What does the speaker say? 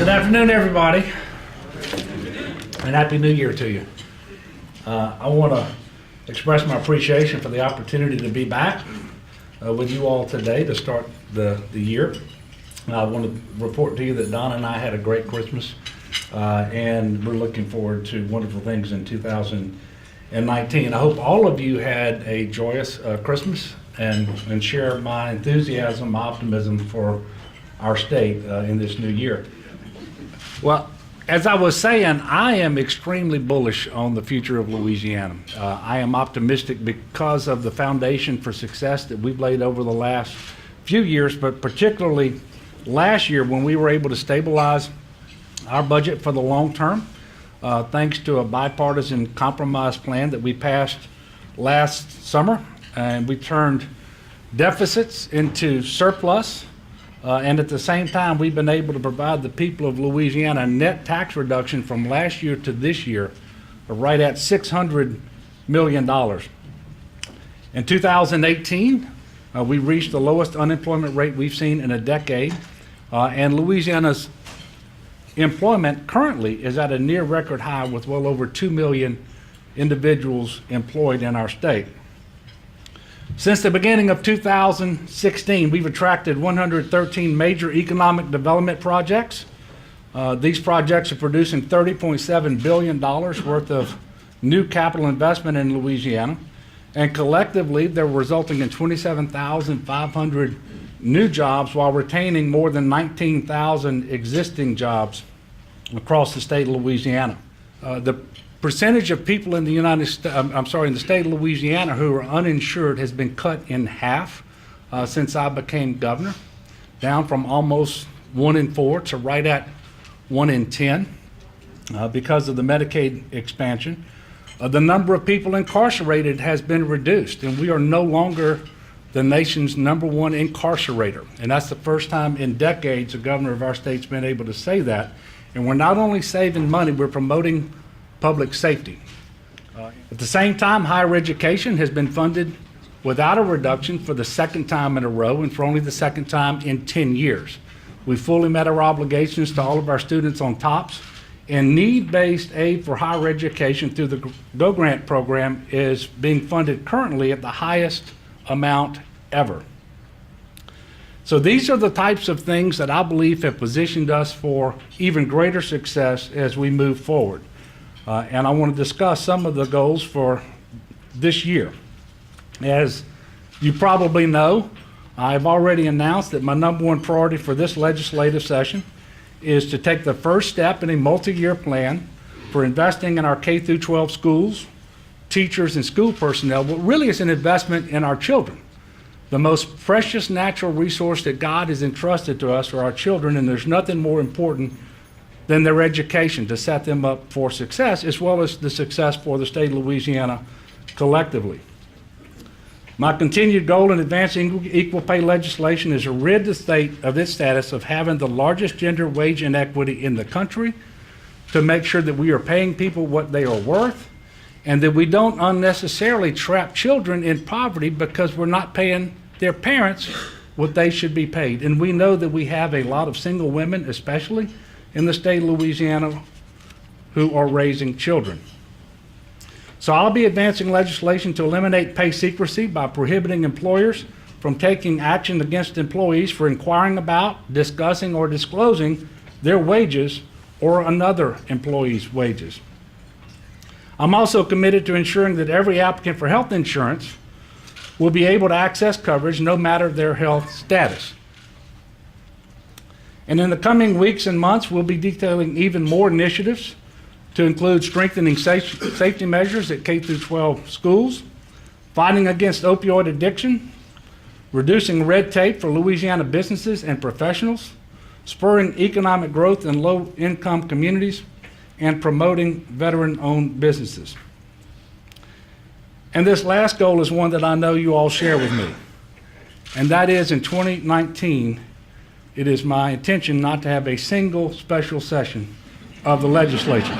Good afternoon, everybody, and Happy New Year to you. I want to express my appreciation for the opportunity to be back with you all today to start the year. I want to report to you that Donna and I had a great Christmas, and we're looking forward to wonderful things in 2019. I hope all of you had a joyous Christmas and share my enthusiasm, my optimism for our state in this new year. Well, as I was saying, I am extremely bullish on the future of Louisiana. I am optimistic because of the foundation for success that we've laid over the last few years, but particularly last year when we were able to stabilize our budget for the long term, thanks to a bipartisan compromise plan that we passed last summer, and we turned deficits into surplus. And at the same time, we've been able to provide the people of Louisiana a net tax reduction from last year to this year of right at $600 million. In 2018, we reached the lowest unemployment rate we've seen in a decade, and Louisiana's employment currently is at a near record high with well over 2 million individuals employed in our state. Since the beginning of 2016, we've attracted 113 major economic development projects. These projects are producing $30.7 billion worth of new capital investment in Louisiana, and collectively they're resulting in 27,500 new jobs while retaining more than 19,000 existing jobs across the state of Louisiana. The percentage of people in the in the state of Louisiana who are uninsured has been cut in half since I became governor, down from almost 1 in 4 to right at 1 in 10 because of the Medicaid expansion. The number of people incarcerated has been reduced, and we are no longer the nation's #1 incarcerator. And that's the first time in decades a governor of our state's been able to say that. And we're not only saving money, we're promoting public safety. At the same time, higher education has been funded without a reduction for the second time in a row, and for only the second time in 10 years. We fully met our obligations to all of our students on TOPS, and need-based aid for higher education through the GO Grant program is being funded currently at the highest amount ever. So these are the types of things that I believe have positioned us for even greater success as we move forward. And I want to discuss some of the goals for this year. As you probably know, I've already announced that my #1 priority for this legislative session is to take the first step in a multi-year plan for investing in our K-12 schools, teachers, and school personnel. But really, it's an investment in our children. The most precious natural resource that God has entrusted to us are our children, and there's nothing more important than their education to set them up for success, as well as the success for the state of Louisiana collectively. My continued goal in advancing equal pay legislation is to rid the state of its status of having the largest gender wage inequity in the country, to make sure that we are paying people what they are worth, and that we don't unnecessarily trap children in poverty because we're not paying their parents what they should be paid. And we know that we have a lot of single women, especially in the state of Louisiana, who are raising children. So I'll be advancing legislation to eliminate pay secrecy by prohibiting employers from taking action against employees for inquiring about, discussing, or disclosing their wages or another employee's wages. I'm also committed to ensuring that every applicant for health insurance will be able to access coverage no matter their health status. And in the coming weeks and months, we'll be detailing even more initiatives to include strengthening safety measures at K-12 schools, fighting against opioid addiction, reducing red tape for Louisiana businesses and professionals, spurring economic growth in low-income communities, and promoting veteran-owned businesses. And this last goal is one that I know you all share with me, and that is in 2019, it is my intention not to have a single special session of the legislature.